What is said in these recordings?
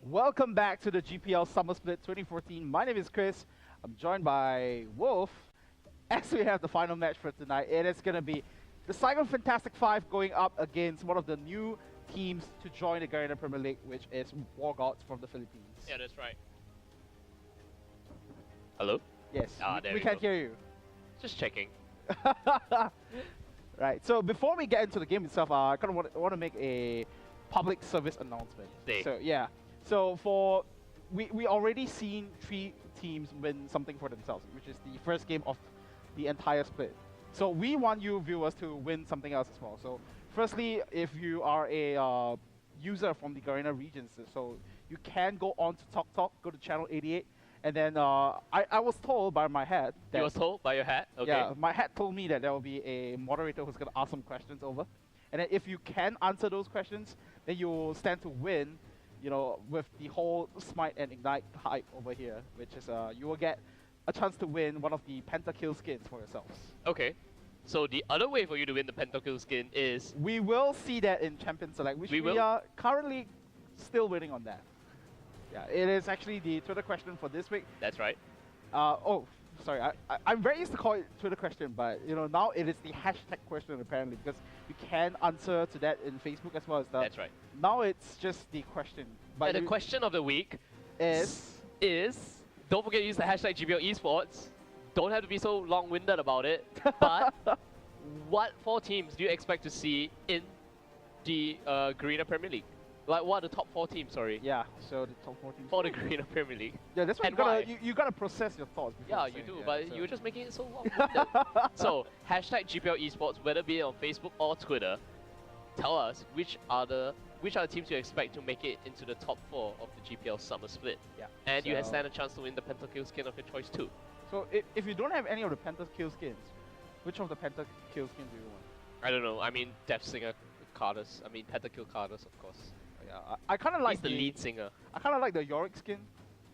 Welcome back to the GPL Summer Split 2014. My name is Chris. I'm joined by Wolf. As we have the final match for tonight, it is going to be the Saigon Fantastic 5 going up against one of the new teams to join the Garena Premier League, which is Wargods from the Philippines. Yeah, that's right. Hello? Yes, There we we can't go. hear you. Just checking. Right, so before we get into the game itself, I kind of want to make a public service announcement. Day. So yeah, we already seen 3 teams win something for themselves, which is the first game of the entire split. So we want you viewers to win something else as well. So firstly, if you are a user from the Garena regions, so you can go on to TalkTalk, go to channel 88, and then I was told by my head that You were told by your hat? Okay. yeah, my head told me that there will be a moderator who's going to ask some questions over. And then if you can answer those questions, then you will stand to win, you know, with the whole Smite and Ignite hype over here, which is you will get a chance to win one of the Pentakill skins for yourselves. Okay. So the other way for you to win the Pentakill skin is... We will see that in Champion Select, which we are currently still waiting on that. Yeah, it is actually the Twitter question for this week. That's right. Oh, sorry. I'm very used to call it Twitter question, but you know now it is the hashtag question apparently, because you can answer to that in Facebook as well as that. That's right. Now it's just the question. But And the question of the week is don't forget to use the hashtag GPL Esports. Don't have to be so long-winded about it. But what 4 teams do you expect to see in the Garena Premier League? Like, what are the top 4 teams, sorry? yeah. So the top 14 For the Garena Premier League. Yeah, that's why And you gotta why? you gotta process your thoughts. Before Yeah, saying, you do, yeah, but so. you were just making it so long-winded. So, hashtag GPL Esports, whether it be on Facebook or Twitter, tell us which are the teams you expect to make it into the top 4 of the GPL Summer Split. Yeah. And you So- stand a chance to win the Pentakill skin of your choice too. So if you don't have any of the Pentakill skins, which of the Pentakill skins do you want? I don't know, I mean Death Singer Cardus, I mean Pentakill Cardus of course. Yeah, I kind of like He's the lead singer. I kind of like the Yorick skin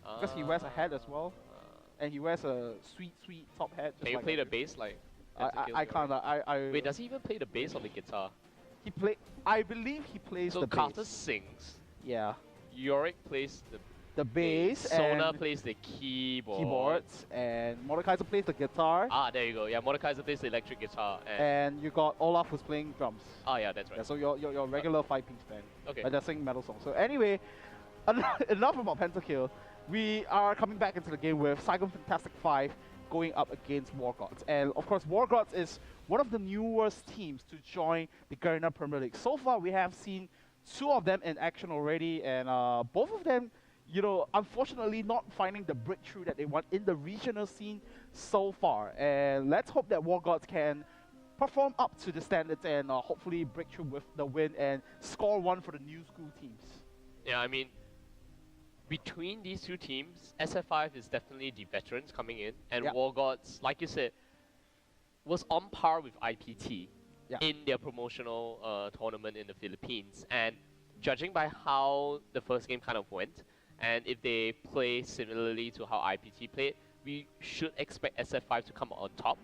because he wears a hat as well, Uh, and he wears a sweet top hat. Just Can you like play the every- bass like I can't. Wait, does he even play the bass or the guitar? He play. I believe he plays So the Cardus bass. sings, Yeah, Yorick plays the the bass Sona and plays the keyboard. keyboards, and Mordekaiser plays the guitar, Ah, there you go. Yeah, Mordekaiser plays the electric guitar. and you got Olaf who's playing drums. Yeah, that's right. Yeah, so your regular 5-piece band. Okay. They're singing metal songs. So anyway, enough about Pentakill. We are coming back into the game with Saigon Fantastic 5 going up against Wargods. And of course, Wargods is one of the newest teams to join the Garena Premier League. So far, we have seen 2 of them in action already, and both of them, you know, unfortunately not finding the breakthrough that they want in the regional scene so far. And let's hope that Wargods can perform up to the standards and hopefully break through with the win and score 1 for the new school teams. Yeah, I mean, between these 2 teams, SF5 is definitely the veterans coming in, and Yeah. Wargods, like you said, was on par with IPT Yeah. in their promotional tournament in the Philippines. And judging by how the first game kind of went, and if they play similarly to how IPT played, we should expect SF5 to come on top.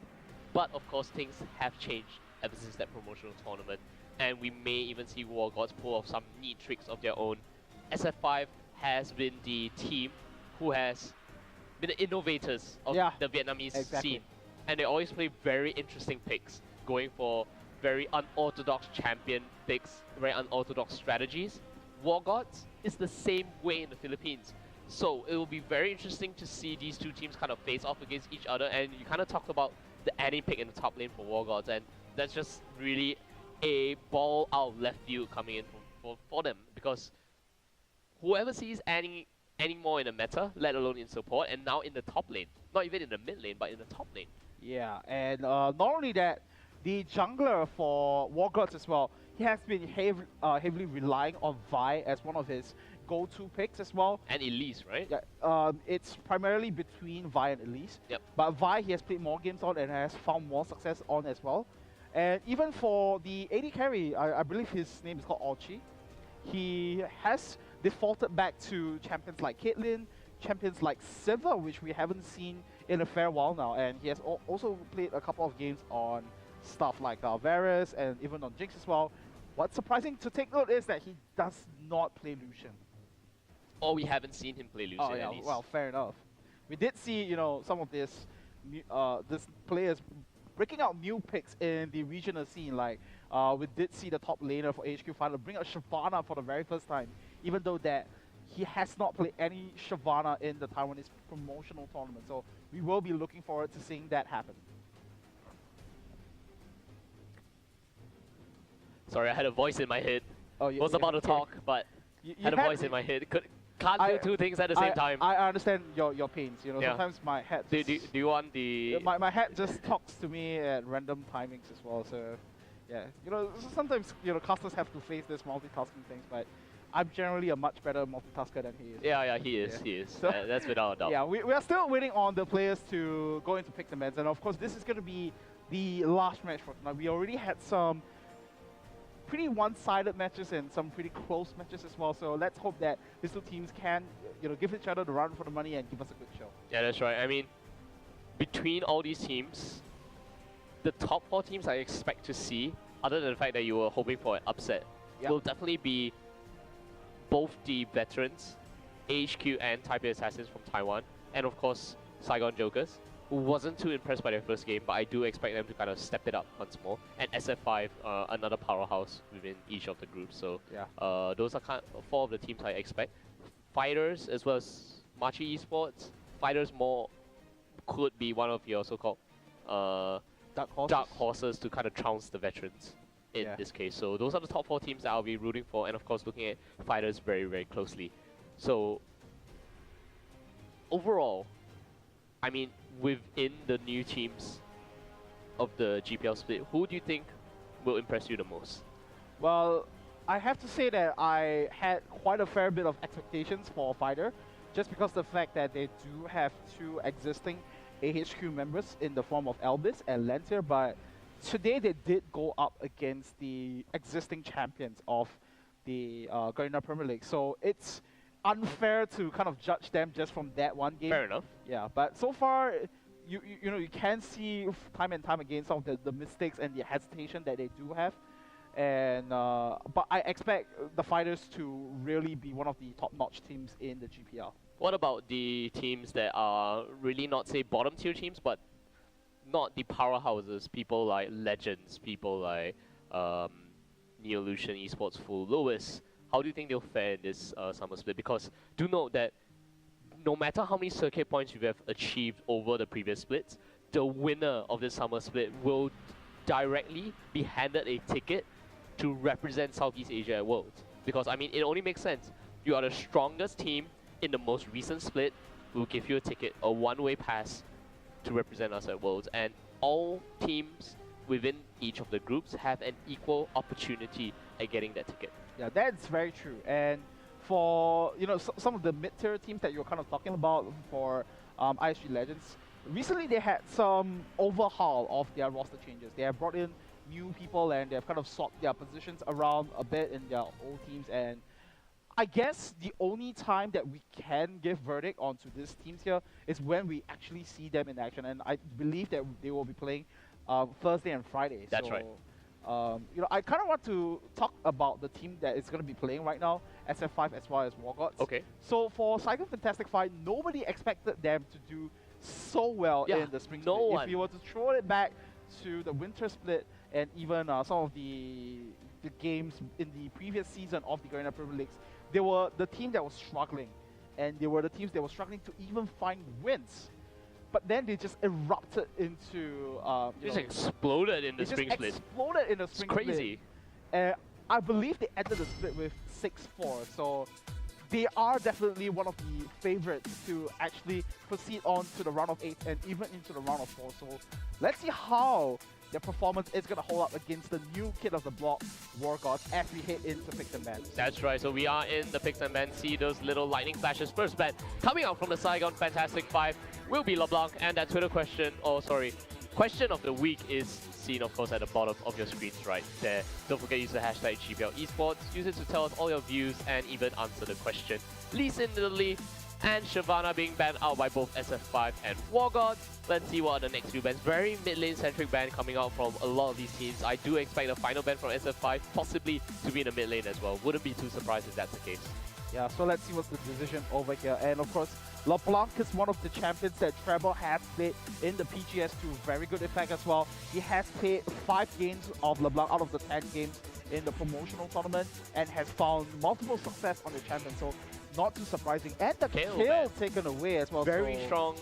But of course, things have changed ever since that promotional tournament, and we may even see Wargods pull off some neat tricks of their own. SF5 has been the team who has been the innovators of Yeah, the Vietnamese exactly. scene, and they always play very interesting picks, going for very unorthodox champion picks, very unorthodox strategies. Wargods is the same way in the Philippines. So it will be very interesting to see these 2 teams kind of face off against each other, and you kind of talked about the Annie pick in the top lane for Wargods, and that's just really a ball out of left field coming in for them, because whoever sees Annie more in the meta, let alone in support, and now in the top lane, not even in the mid lane, but in the top lane. Yeah, and not only that, the jungler for Wargods as well, he has been heavily relying on Vi as one of his go-to picks as well. And Elise, right? Yeah, it's primarily between Vi and Elise. Yep. But Vi he has played more games on and has found more success on as well. And even for the AD carry, I believe his name is called Alchi. He has defaulted back to champions like Caitlyn, champions like Silver, which we haven't seen in a fair while now. And he has also played a couple of games on stuff like Varus and even on Jinx as well. What's surprising to take note is that he does not play Lucian. Or we haven't seen him play Lucio Oh yeah, at least. well, fair enough. We did see, some of this players breaking out new picks in the regional scene. Like, we did see the top laner for HQ Final bring out Shyvana for the very first time, even though that he has not played any Shyvana in the Taiwanese promotional tournament. So we will be looking forward to seeing that happen. Sorry, I had a voice in my head. Oh, Was about to talk, but had a voice in my head. Can't do two things at the same time. I understand your pains. Yeah. Sometimes my head. Do you want the... My head just talks to me at random timings as well. So, yeah, sometimes casters have to face this multitasking things, but I'm generally a much better multitasker than he is. Yeah, he is. He is. So, that's without a doubt. Yeah, we are still waiting on the players to go into pick the beds, and of course this is going to be the last match for tonight. We already had some pretty one-sided matches and some pretty close matches as well. So let's hope that these two teams can, give each other the run for the money and give us a good show. Yeah, that's right. I mean, between all these teams, the top 4 teams I expect to see, other than the fact that you were hoping for an upset, will definitely be both the veterans, HQ and Taipei Assassins from Taiwan, and of course Saigon Jokers, who wasn't too impressed by their first game, but I do expect them to kind of step it up once more. And SF5, another powerhouse within each of the groups. So those are 4 of the teams I expect. Fighters as well as Machi Esports. Fighters more could be one of your so-called dark horses to kind of trounce the veterans in this case. So those are the top 4 teams that I'll be rooting for, and of course looking at fighters very, very closely. So overall, I mean, within the new teams of the GPL split, who do you think will impress you the most? Well, I have to say that I had quite a fair bit of expectations for Fighter, just because the fact that they do have 2 existing AHQ members in the form of Elvis and Lancer, but today they did go up against the existing champions of the Garena Premier League. So it's unfair to kind of judge them just from that one game. Fair enough. Yeah, but so far, you can see time and time again some of the mistakes and the hesitation that they do have. And but I expect the Fighters to really be one of the top-notch teams in the GPL. What about the teams that are really not, say, bottom-tier teams, but not the powerhouses, people like Legends, people like Neolution Esports Full Lewis? How do you think they'll fare in this summer split? Because do note that no matter how many circuit points you have achieved over the previous splits, the winner of this summer split will directly be handed a ticket to represent Southeast Asia at Worlds. Because, I mean, it only makes sense. You are the strongest team in the most recent split. We'll give you a ticket, a one-way pass to represent us at Worlds. And all teams within each of the groups have an equal opportunity at getting that ticket. Yeah, that's very true. And for some of the mid-tier teams that you're kind of talking about for ISG Legends, recently they had some overhaul of their roster changes. They have brought in new people and they've kind of swapped their positions around a bit in their old teams. And I guess the only time that we can give verdict onto these teams here is when we actually see them in action. And I believe that they will be playing Thursday and Friday. That's right. I kind of want to talk about the team that is going to be playing right now, SF5 as well as Wargods. Okay. So for Saigon Fantastic 5, nobody expected them to do so well in the spring split. one. If you were to throw it back to the winter split and even some of the games in the previous season of the Garena Premier Leagues, they were the team that was struggling, and they were the teams that were struggling to even find wins. But then they just erupted into. Just exploded in the spring split. Exploded in the spring It's crazy. split. I believe they ended the split with 6-4. So they are definitely one of the favorites to actually proceed on to the round of 8 and even into the round of 4. So let's see how their performance is going to hold up against the new kid of the block, Wargods, as we head into picks and bans. That's right, so we are in the picks and bans. See those little lightning flashes. First ban coming out from the Saigon Fantastic 5 will be LeBlanc, and that Twitter question, question of the week is seen, of course, at the bottom of your screens right there. Don't forget to use the hashtag GPL Esports. Use it to tell us all your views and even answer the question. Lee Sin Lily and Shyvana being banned out by both SF5 and Wargods. Let's see what are the next few bans. Very mid-lane centric ban coming out from a lot of these teams. I do expect the final ban from SF5 possibly to be in the mid lane as well. Wouldn't be too surprised if that's the case. Yeah, so let's see what's the decision over here. And of course, LeBlanc is one of the champions that Trevor has played in the PGS to very good effect as well. He has played 5 games of LeBlanc out of the 10 games in the promotional tournament and has found multiple success on the champion, so not too surprising. And the kill taken away as well. Very strong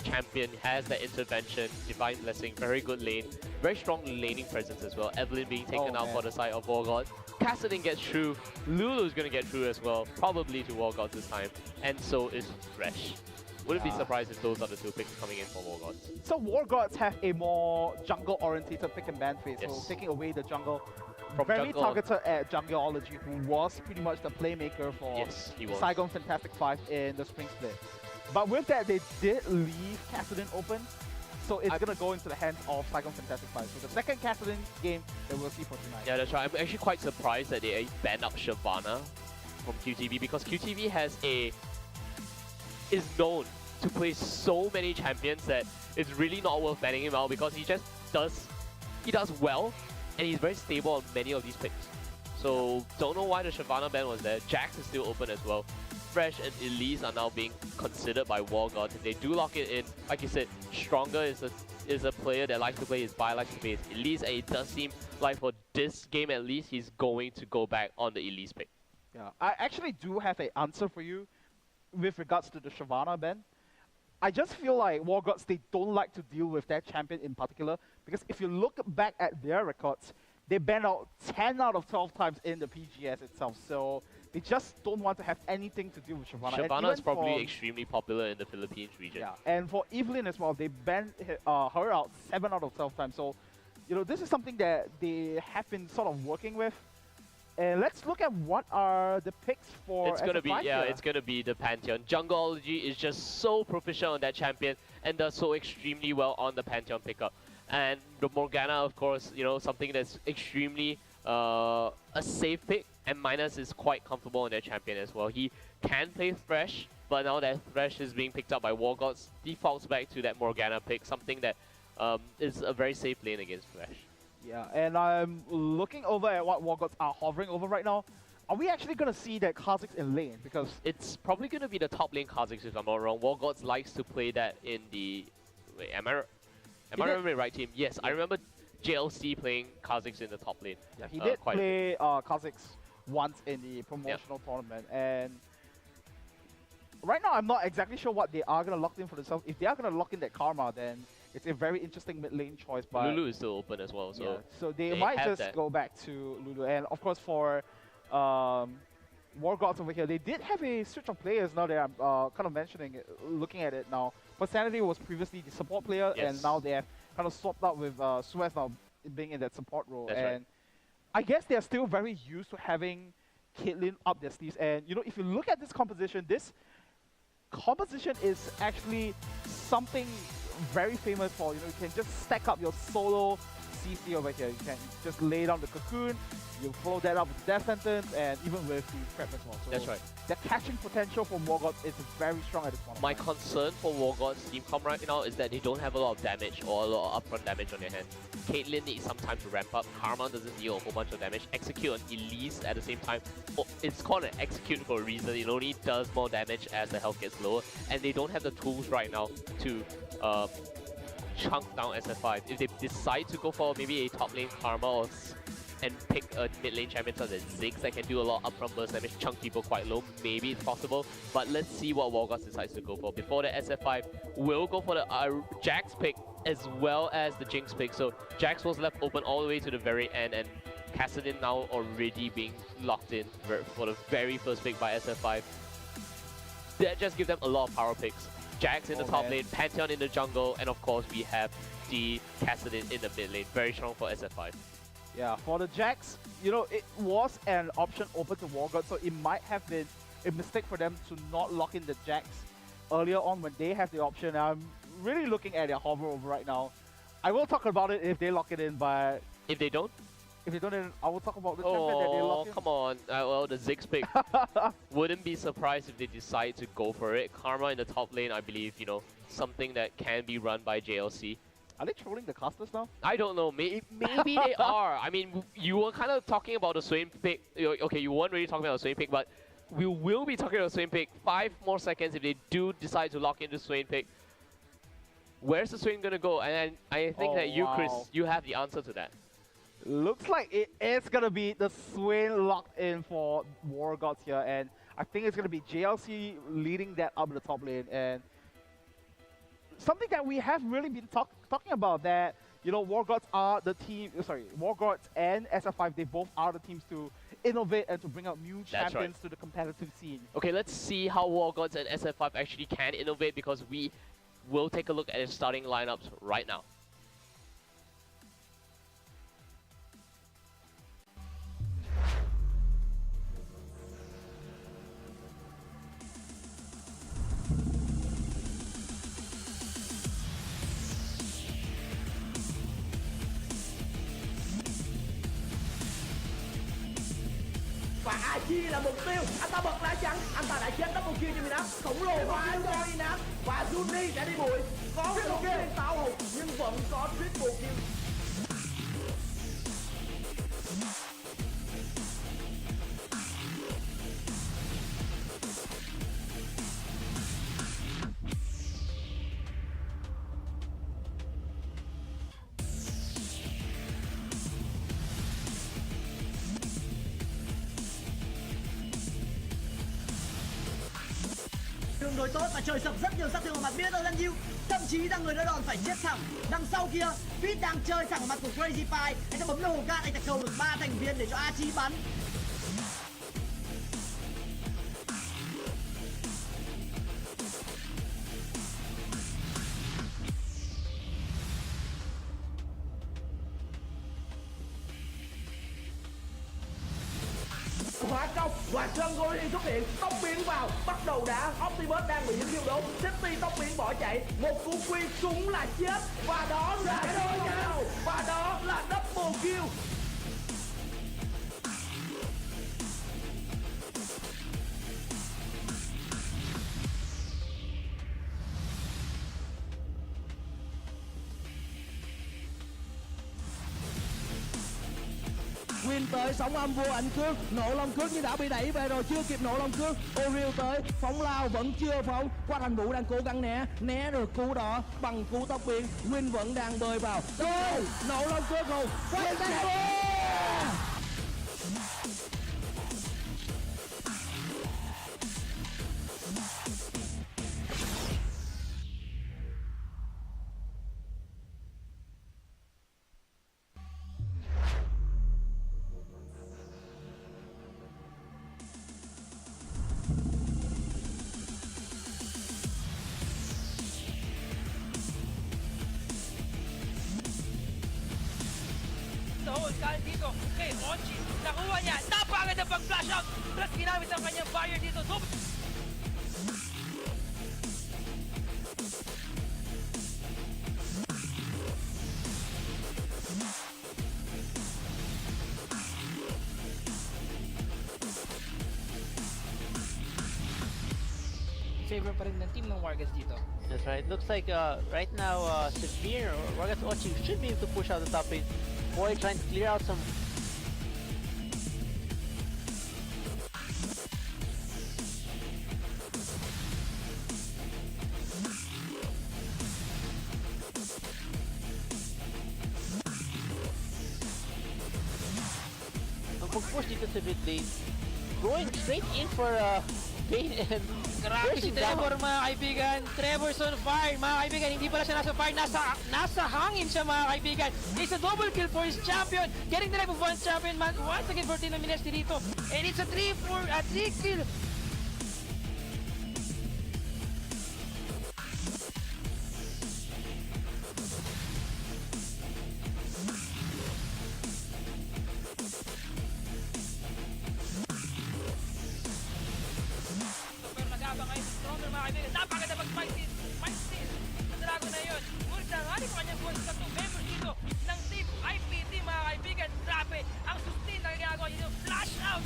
champion, has that intervention, Divine Blessing, very good lane, very strong laning presence as well. Evelyn being taken out for the side of Wargods. Kassadin gets through, Lulu's gonna get through as well, probably to Wargods this time, and so is Fresh. Wouldn't be surprised if those are the 2 picks coming in for Wargods. So Wargods have a more jungle-orientated pick and ban phase, so taking away the jungle. From very targeted at Jungleology, who was pretty much the playmaker for Saigon Fantastic 5 in the Spring Split. But with that, they did leave Kassadin open, so it's going to go into the hands of Saigon Fantastic 5. So the second Kassadin game that we'll see for tonight. Yeah, that's right. I'm actually quite surprised that they banned out Shyvana from QTV, because QTV is known to play so many champions that it's really not worth banning him out, because he does well, and he's very stable on many of these picks. So don't know why the Shyvana ban was there. Jax is still open as well. Fresh and Elise are now being considered by Wargods. If they do lock it in, like you said, Stronger is a player that likes to play his buy, likes to play his Elise, and it does seem like for this game at least, he's going to go back on the Elise pick. Yeah, I actually do have an answer for you with regards to the Shyvana ban. I just feel like Wargods, they don't like to deal with that champion in particular, because if you look back at their records, they banned out 10 out of 12 times in the PGS itself, so they just don't want to have anything to do with Shyvana. Shyvana is probably extremely popular in the Philippines region. Yeah, and for Evelyn as well, they banned her out 7 out of 12 times, so this is something that they have been sort of working with. And let's look at what are the picks for it's gonna be it's gonna be the Pantheon. Jungleology is just so proficient on that champion and does so extremely well on the Pantheon pickup. And the Morgana, of course, something that's extremely a safe pick, and Minus is quite comfortable on their champion as well. He can play Thresh, but now that Thresh is being picked up by Wargods, defaults back to that Morgana pick, something that is a very safe lane against Thresh. Yeah, and I'm looking over at what Wargods are hovering over right now. Are we actually going to see that Kha'Zix in lane? Because it's probably going to be the top lane Kha'Zix, if I'm not wrong. Wargods likes to play that in the... Wait, am I remembering the right team? Yes, I remember JLC playing Kha'Zix in the top lane. Yeah, he did play Kha'Zix once in the promotional tournament. And right now, I'm not exactly sure what they are going to lock in for themselves. If they are going to lock in that Karma, then it's a very interesting mid lane choice. But Lulu is still open as well, so so they might just go back to Lulu. And of course, for Wargods over here, they did have a switch of players now that I'm kind of mentioning it, looking at it now. Personality was previously the support player, and now they have kind of swapped out with Suez now being in that support role. And I guess they're still very used to having Caitlyn up their sleeves. And if you look at this composition is actually something very famous for. You can just stack up your solo CC over here. You can just lay down the cocoon, you follow that up with Death Sentence, and even with the Trap as well. So that's right. The catching potential for Wargods is very strong at this point. My concern for Wargods team comp right now is that they don't have a lot of damage or a lot of upfront damage on their hand. Caitlyn needs some time to ramp up. Karma doesn't deal a whole bunch of damage. Execute on Elise at the same time. It's called an execute for a reason. It only does more damage as the health gets lower, and they don't have the tools right now to chunk down SF5. If they decide to go for maybe a top lane Karma and pick a mid lane champion such as Ziggs that can do a lot of upfront burst damage, chunk people quite low, maybe it's possible. But let's see what Wargods decides to go for. Before the SF5 will go for the Jax pick as well as the Jinx pick. So Jax was left open all the way to the very end, and Kassadin now already being locked in for the very first pick by SF5. That just gives them a lot of power picks. Jax in the top lane, Pantheon in the jungle, and of course we have the Kassadin in the mid lane. Very strong for SF5. Yeah, for the Jax, it was an option open to Wargods, so it might have been a mistake for them to not lock in the Jax earlier on when they have the option. I'm really looking at their hover over right now. I will talk about it if they lock it in, but... If they don't? If they don't, then I will talk about the champion that they lock in. Oh, come on. Well, the Ziggs pick. Wouldn't be surprised if they decide to go for it. Karma in the top lane, I believe, something that can be run by JLC. Are they trolling the casters now? I don't know. Maybe they are. I mean, you were kind of talking about the Swain pick. Okay, you weren't really talking about the Swain pick, but we will be talking about Swain pick. 5 more seconds if they do decide to lock into Swain pick. Where's the Swain gonna go? And I think that you, Chris, you have the answer to that. Looks like it is gonna be the Swain locked in for Wargods here, and I think it's gonna be JLC leading that up in the top lane. And something that we have really been talking about, that Wargods are the team. Wargods and SF5, they both are the teams to innovate and to bring out new champions to the competitive scene. Okay, let's see how Wargods and SF5 actually can innovate, because we will take a look at their starting lineups right now. Và Achi là mục tiêu. Anh ta bật lá chắn, anh ta đã chết double kill cho Minap. Khổng lồ và Minap. Và Juni sẽ đi bụi. Có một viên tao hụt nhưng vẫn có triple kill. Đường đối tốt và trời sập rất nhiều sát thương vào mặt biết ở nhiều, thậm chí là người đỡ đòn phải chết thẳng. Đằng sau kia, Pit đang chơi thẳng vào mặt của Crazy Pie. Anh ta bấm nổ cạn, anh ta cầu được 3 thành viên để cho Achi bắn. Hóa công và Jungle liên xuất hiện, tốc biến vào, bắt đầu đá. Optimus đang bị dính thiêu đốt, City tốc biến bỏ chạy, một cú quy cũng là chết, và đó là đôi nhau, và đó là double kill. Win tới sóng âm vô ảnh cước, nổ long cước nhưng đã bị đẩy về rồi, chưa kịp nổ long cước. Oriel tới, phóng lao vẫn chưa phóng. Qua thành vũ đang cố gắng né được cú đó bằng cú tốc biến. Win vẫn đang bơi vào. Rồi, nổ long cước rồi. Win đang Sekali dito kay Onchi. Nakuha niya. Napakaganda pag-flash out. Plus ginamit ang kanyang fire dito. Favor pa rin ng team ng Wargods dito. That's right. Looks like right now Severe or Wargods Ochi should be able to push out the top lane. Boy trying to clear out some. Ang pag-push dito sa mid lane, going straight in for Bane and Grabe si Trevor, mga kaibigan. Trevor's on fire, mga kaibigan. Hindi pala siya nasa fire, nasa hangin siya, mga kaibigan. It's a double kill for his champion. Getting the life of one champion man once again for Tino Minesti dito. And it's a 3 kill. Napakaganda mag-fight steal sa Dragon na yun. Ngunit nangali pa kanyang buwan sa 2 members dito ng Team IPT, mga kaibigan. Grabe, ang sustain na ginagawa dito. Flash out!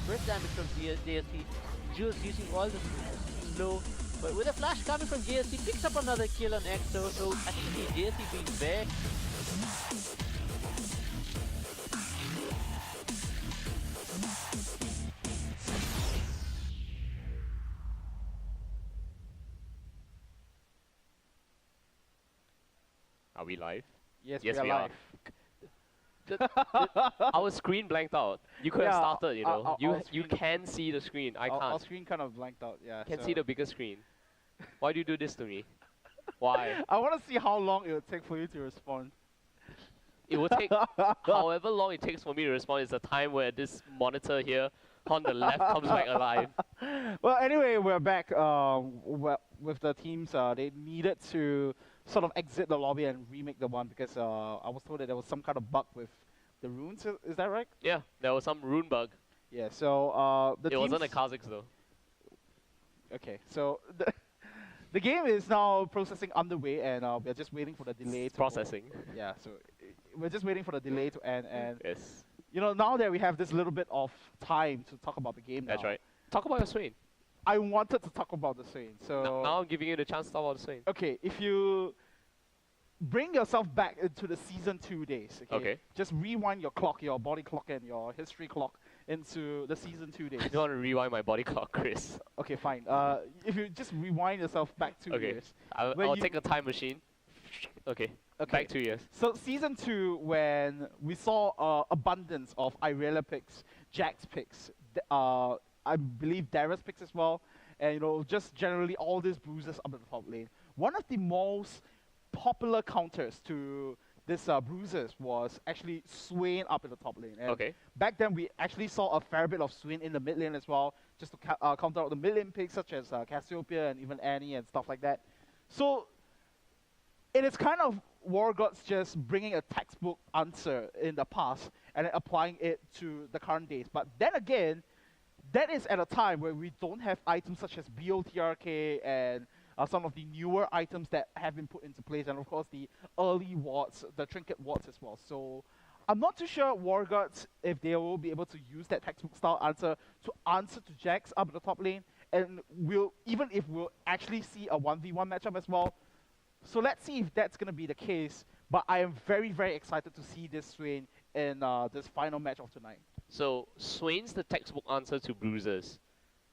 First damage from JSC. Jules using all the slow, but with a flash coming from JSC, picks up another kill on EXO. So I think the JSC being very. Are we live? Yes, Yes, we we are are. live. Our screen blanked out. You could have Yeah, started, you know. our You screen- can see the screen. I Our can't. screen kind of blanked out. Yeah. Can so see the bigger screen. Why do you do this to me? Why? I want to see how long it would take for you to respond. It will take however long it takes for me to respond is the time where this monitor here on the left comes back alive. Well, anyway, we're back with the teams. They needed to sort of exit the lobby and remake the one because I was told that there was some kind of bug with the runes. Is that right? Yeah, there was some rune bug. Yeah. So the It wasn't a teams- Kha'Zix though. Okay. So the game is now processing underway, and we're just waiting for the delay to Processing. Yeah. So we're just waiting for the delay to end, and Yes, you know, now that we have this little bit of time to talk about the game that's now, right. Talk about your Swain. I wanted to talk about the Swain. So Now I'm giving you the chance to talk about the Swain. okay, if you bring yourself back into the season 2 days, Okay. just rewind your clock, your body clock and your history clock into the season 2 days. I don't want to rewind my body clock, Chris. Okay, fine. If you just rewind yourself back 2 Okay. years. I'll When you- take a time machine. Okay. Okay. Back 2 years. So season 2, when we saw abundance of Irelia picks, Jax picks, I believe Darius picks as well, and you know, just generally all these bruises up at the top lane. One of the most popular counters to this bruises was actually Swain up at the top lane. And Okay. back then we actually saw a fair bit of Swain in the mid lane as well, just to counter out the mid lane picks such as Cassiopeia and even Annie and stuff like that. So it is kind of Wargods just bringing a textbook answer in the past and then applying it to the current days. But then again, that is at a time where we don't have items such as BOTRK and some of the newer items that have been put into place, and of course the early wards, the trinket wards as well. So I'm not too sure Wargods if they will be able to use that textbook style answer to Jax up at the top lane, and even if we'll actually see a 1v1 matchup as well. So let's see if that's going to be the case, but I am very, very excited to see this Swain in this final match of tonight. So Swain's the textbook answer to bruisers.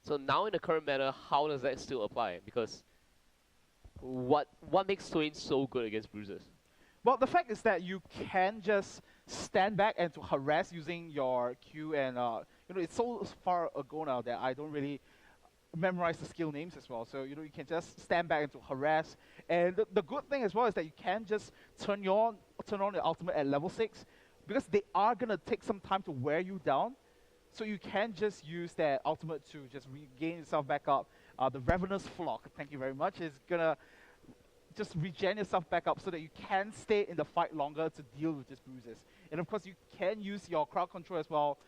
So now in the current meta, how does that still apply? Because what makes Swain so good against bruisers? Well, the fact is that you can just stand back and to harass using your Q, and you know, it's so far ago now that I don't really memorize the skill names as well. So you know, you can just stand back and to harass. And the good thing as well is that you can just turn on the ultimate at level 6, because they are gonna take some time to wear you down. So you can just use that ultimate to just regain yourself back up. The Ravenous Flock, thank you very much, is gonna just regen yourself back up so that you can stay in the fight longer to deal with these bruises. And of course, you can use your crowd control as well,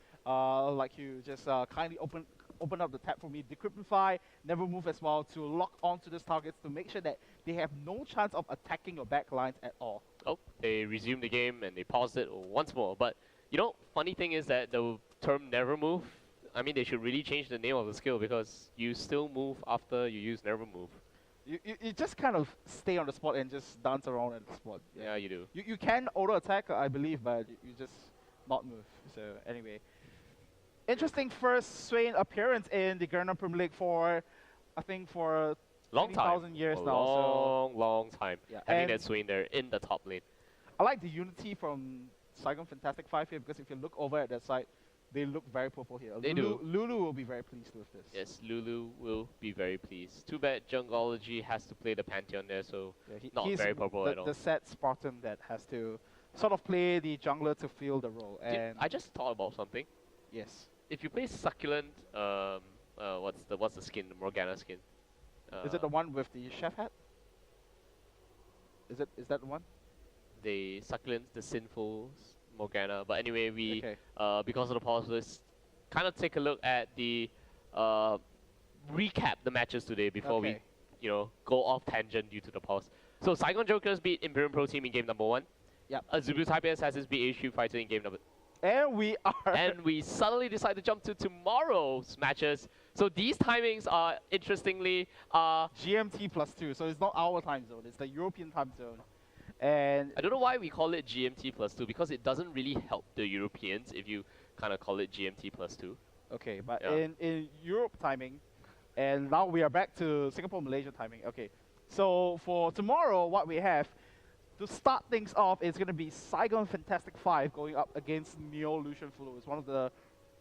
like you just kindly open up the tab for me, Decryptify, Never Move as well, to lock onto these targets to make sure that they have no chance of attacking your back lines at all. Oh, they resumed the game and they paused it once more. But you know, funny thing is that the term never move, I mean, they should really change the name of the skill, because you still move after you use never move. You just kind of stay on the spot and just dance around at the spot. Yeah, you do. You can auto attack, I believe, but you just not move. So anyway, interesting first Swain appearance in the Garena Premier League for, I think, for Long time. 20,000 years A now. So long time. Yeah, Having and- that Swain there in the top lane. I like the unity from Saigon Fantastic 5 here, because if you look over at that side, they look very purple here. They Lulu, do. Lulu will be very pleased with this. Yes, Lulu will be very pleased. Too bad Jungology has to play the Pantheon there, so Yeah, not he's very purple the, at all. the sad Spartan that has to sort of play the jungler to fill the role. And I just thought about something. yes, If you play Succulent, what's the skin? The Morgana skin. is it the one with the chef hat? Is that the one? The Succulent, the Sinful Morgana. But anyway, we Okay. because of the pause, let's kind of take a look at the recap the matches today before we Okay. go off tangent due to the pause. So Saigon Jokers beat Imperium Pro Team in game number 1. Yep. Azubu Taipei Assassins beat HQ Fighter in game number And we are. And we suddenly decide to jump to tomorrow's matches. So these timings are, interestingly, GMT +2, so it's not our time zone, it's the European time zone. And I don't know why we call it GMT +2, because it doesn't really help the Europeans if you kind of call it GMT +2. okay, but Yeah. in Europe timing, and now we are back to Singapore, Malaysia timing. Okay, so for tomorrow, what we have to start things off is going to be Saigon Fantastic 5 going up against Neo Lucian Flu. It's one of the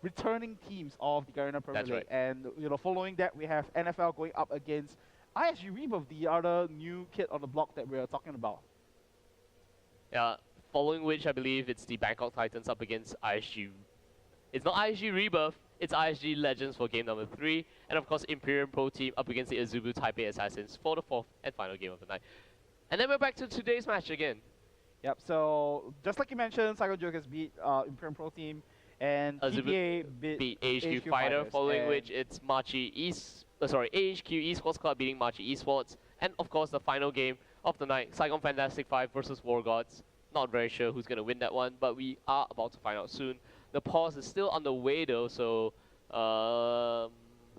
returning teams of the Garena Premier That's League. right. And following that, we have NFL going up against ISG Rebirth, the other new kid on the block that we're talking about. Yeah, following which I believe it's the Bangkok Titans up against ISG. It's not ISG Rebirth, it's ISG Legends for game number 3. And of course, Imperium Pro Team up against the Azubu Taipei Assassins for the 4th and final game of the night. And then we're back to today's match again. Yep, so just like you mentioned, Saigon Jokers beat Imperium Pro Team, and Azubu TPA beat AHQ AHQ Fighter, Fighters, following and which it's AHQ Esports Club beating Machi Esports. And of course, the final game of the night, Saigon Fantastic 5 versus Wargods. Not very sure who's going to win that one, but we are about to find out soon. The pause is still underway though, so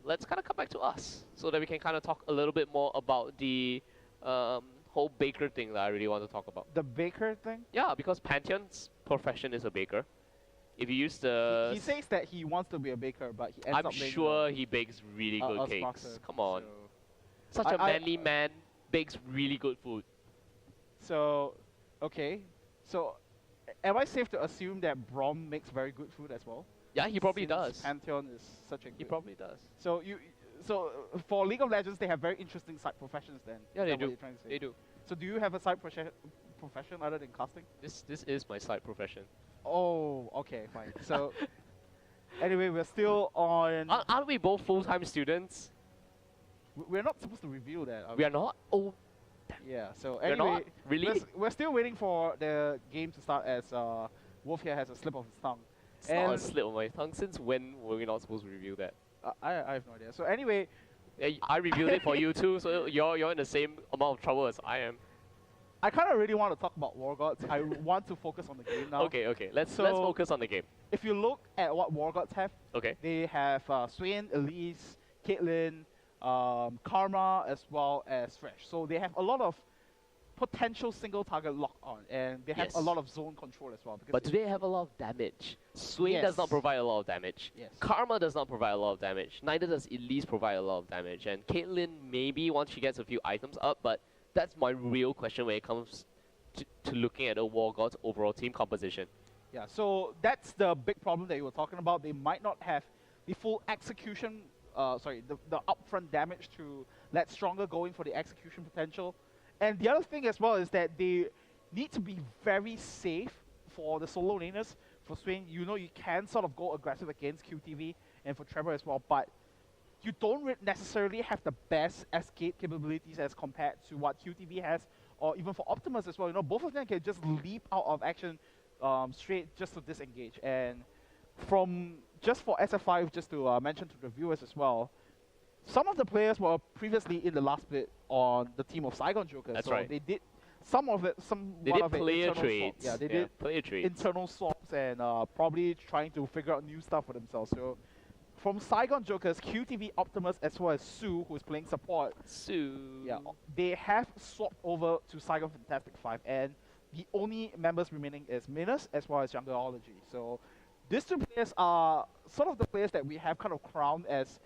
let's kind of come back to us so that we can kind of talk a little bit more about the whole baker thing that I really want to talk about. the baker thing. Yeah, because Pantheon's profession is a baker. If you use the... He says that he wants to be a baker, but he ends I'm up being sure he bakes really good a cakes. smarter. Come on. So, Such a I- manly man bakes really good food. Okay. So, am I safe to assume that Brom makes very good food as well? Yeah, he probably Since does. Pantheon is such a He good. probably does. So for League of Legends, they have very interesting side professions. Then Yeah, Is they that what do. you're trying to say? They do. So do you have a side profession other than casting? This is my side profession. Oh, okay, fine. So anyway, we're still on. Aren't we both full-time students? We're not supposed to reveal that. We are not? Oh, Yeah. So we're anyway, not? Really? we're still waiting for the game to start as Wolf here has a slip of his tongue. It's not a slip of my tongue. Since when were we not supposed to review that? I have no idea. So anyway, Yeah, I reviewed it for you too, so you're in the same amount of trouble as I am. I kind of really want to talk about Wargods. I want to focus on the game now. Okay, let's So- focus on the game. If you look at what Wargods have, Okay. they have Swain, Elise, Caitlyn, Karma, as well as Fresh. So they have a lot of potential single target lock on, and they have a Yes. lot of zone control as well. Because But do they have a lot of damage? Swain does not Yes. provide a lot of damage. Yes. Karma does not provide a lot of damage. Neither does Elise provide a lot of damage. And Caitlyn maybe once she gets a few items up, but that's my real question when it comes to looking at the Wargods overall team composition. Yeah, so that's the big problem that you were talking about. They might not have the full execution, the upfront damage to let Stronger go in for the execution potential. And the other thing as well is that they need to be very safe for the solo laners. For Swain, you can sort of go aggressive against QTV, and for Trevor as well, but you don't necessarily have the best escape capabilities as compared to what QTV has, or even for Optimus as well. Both of them can just leap out of action straight just to disengage. And just for SF5, just to mention to the viewers as well, some of the players were previously in the last split on the team of Saigon Jokers. That's so right. they did some of it, They one did of it player internal swap. trades. Yeah, they did player trades. internal swaps and probably trying to figure out new stuff for themselves. So from Saigon Jokers, QTV, Optimus, as well as Sue, who's playing support, yeah, they have swapped over to Saigon Fantastic 5, and the only members remaining is Minus as well as Youngerology. So these two players are sort of the players that we have kind of crowned as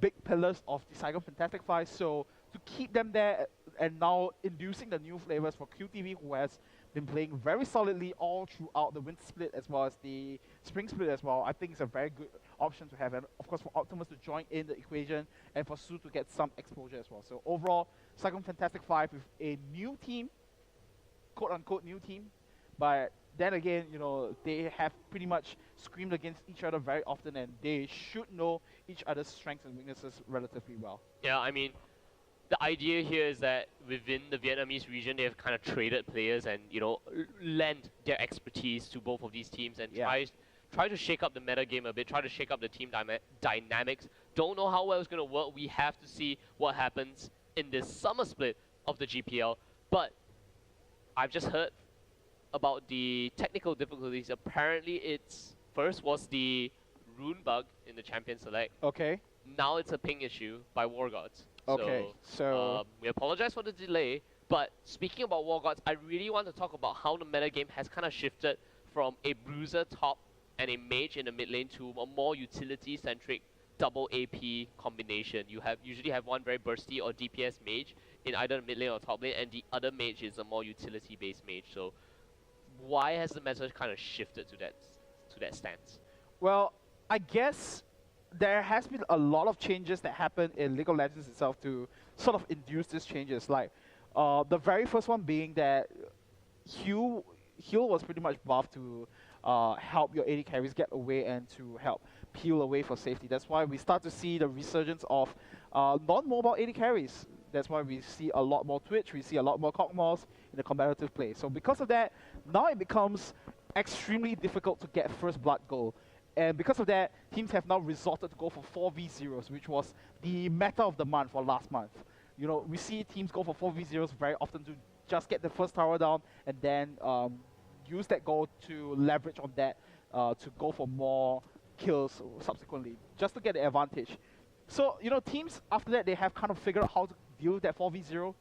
big pillars of the Saigon Fantastic 5. So to keep them there and now inducing the new flavors for QTV, who has been playing very solidly all throughout the winter split as well as the spring split as well, I think it's a very good option to have. And of course for Optimus to join in the equation and for Sue to get some exposure as well. So overall, Saigon Fantastic 5 with a new team, quote-unquote new team, but then again, they have pretty much screamed against each other very often, and they should know each other's strengths and weaknesses relatively well. Yeah, I mean, the idea here is that within the Vietnamese region, they have kind of traded players and, lend their expertise to both of these teams and try to shake up the meta game a bit, try to shake up the team dynamics. Don't know how well it's going to work. We have to see what happens in this summer split of the GPL. But I've just heard about the technical difficulties. Apparently, it's first was the rune bug in the champion select. Okay. Now it's a ping issue by Wargods. Okay, so we apologize for the delay. But speaking about Wargods, I really want to talk about how the metagame has kind of shifted from a bruiser top and a mage in the mid lane to a more utility-centric double AP combination. You usually have one very bursty or DPS mage in either the mid lane or top lane, and the other mage is a more utility-based mage. So why has the meta kind of shifted to that stance? well, I guess there has been a lot of changes that happened in League of Legends itself to sort of induce these changes. Like the very first one being that heal was pretty much buffed to help your AD carries get away and to help peel away for safety. That's why we start to see the resurgence of non-mobile AD carries. That's why we see a lot more Twitch, we see a lot more Cockmores in the competitive play. So because of that, now it becomes extremely difficult to get first blood goal. And because of that, teams have now resorted to go for 4v0s, which was the meta of the month for last month. You know, we see teams go for 4v0s very often to just get the first tower down and then use that goal to leverage on that to go for more kills subsequently, just to get the advantage. So, you know, teams after that, they have kind of figured out how to deal with that 4v0.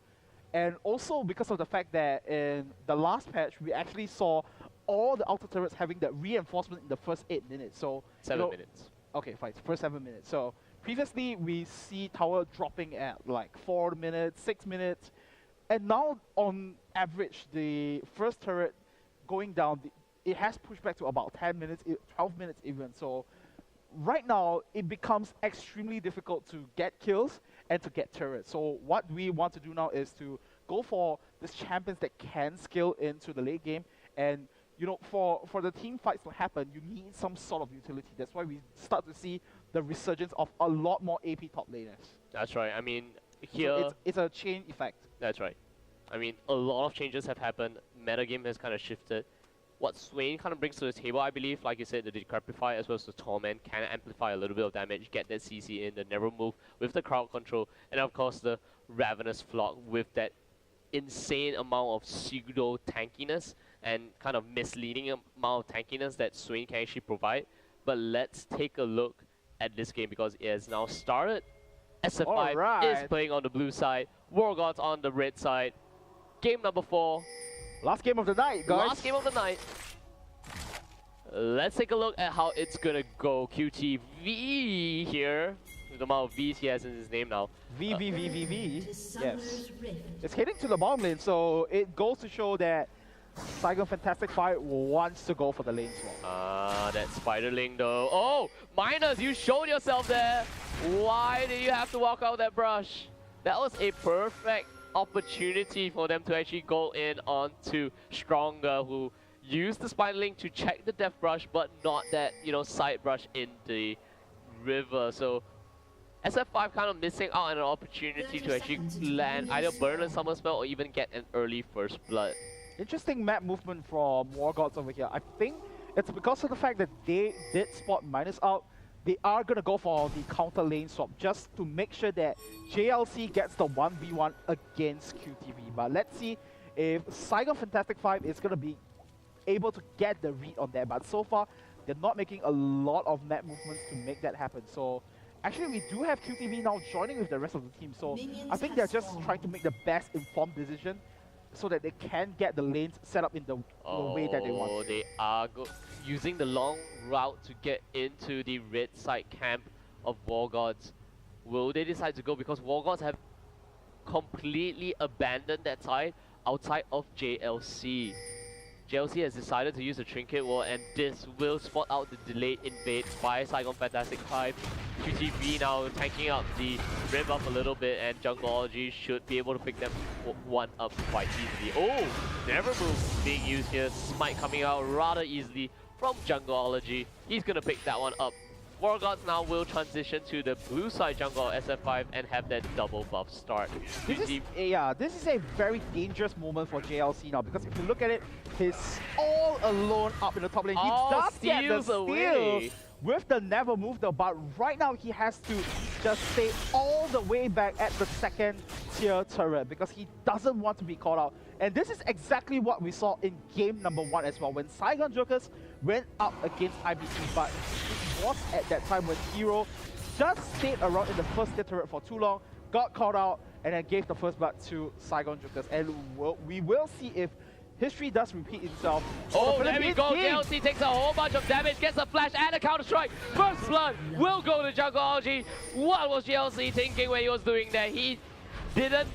And also because of the fact that in the last patch, we actually saw all the outer turrets having that reinforcement in the first 8 minutes. So 7 minutes. Okay, fine. First 7 minutes. So previously we see tower dropping at like 4 minutes, 6 minutes, and now on average the first turret going down, it has pushed back to about 10 minutes, 12 minutes even. So right now it becomes extremely difficult to get kills and to get turrets. So what we want to do now is to go for these champions that can scale into the late game. And you know, for the team fights to happen, you need some sort of utility. That's why we start to see the resurgence of a lot more AP top laners. That's right. I mean, here... So it's a chain effect. That's right. I mean, a lot of changes have happened. Metagame has kind of shifted. What Swain kind of brings to the table, I believe, like you said, the Decrepify as well as the Torment can amplify a little bit of damage, get that CC in, the Never Move with the crowd control, and of course the Ravenous Flock with that insane amount of pseudo tankiness and kind of misleading amount of tankiness that Swain can actually provide. But let's take a look at this game because it has now started. SF5 is playing on the blue side, Wargods on the red side. Game number 4. Last game of the night, guys. Last game of the night. Let's take a look at how it's gonna go. QTV here, the amount of V's he has in his name now. V. Yes. It's heading to the bottom lane, so it goes to show that Saigon Fantastic 5 wants to go for the lane swap. Ah, that Spiderling though. Oh, Minus, you showed yourself there. Why did you have to walk out that brush? That was a perfect opportunity for them to actually go in onto Stronger, who used the Spiderling to check the Death Brush, but not that, you know, side brush in the river. So SF5 kind of missing out on an opportunity to actually land either burn a summer spell or even get an early first blood. Interesting map movement from Wargods over here. I think it's because of the fact that they did spot Minus out. They are going to go for the counter lane swap just to make sure that JLC gets the 1v1 against QTV. But let's see if Saigon Fantastic 5 is going to be able to get the read on that. But so far, they're not making a lot of map movements to make that happen. So actually, we do have QTV now joining with the rest of the team. So I think they're just trying to make the best informed decision so that they can get the lanes set up in the way that they want. Oh, they are using the long route to get into the red side camp of Wargods. Will they decide to go? Because Wargods have completely abandoned that side outside of JLC. JLC has decided to use the Trinket Wall, and this will spot out the delayed invade by Saigon Fantastic 5. QTV now tanking up the red buff a little bit, and Jungleology should be able to pick them one up quite easily. Oh, Never Move being used here. Smite coming out rather easily from Jungleology. He's gonna pick that one up. Wargods now will transition to the blue side jungle SF5 and have that double buff start. This is a very dangerous moment for JLC now, because if you look at it, he's all alone up in the top lane. He does get the steal with the Never Move though, but right now he has to just stay all the way back at the second tier turret because he doesn't want to be called out. And this is exactly what we saw in game number 1 as well, when Saigon Jokers went up against IBC, but it was at that time when Hero just stayed around in the first tier turret for too long, got called out, and then gave the first blood to Saigon Jokers. And we will see if history does repeat itself. Oh, there we go. JLC takes a whole bunch of damage, gets a flash and a counter strike. First blood will go to Jungleology. What was JLC thinking when he was doing that? He didn't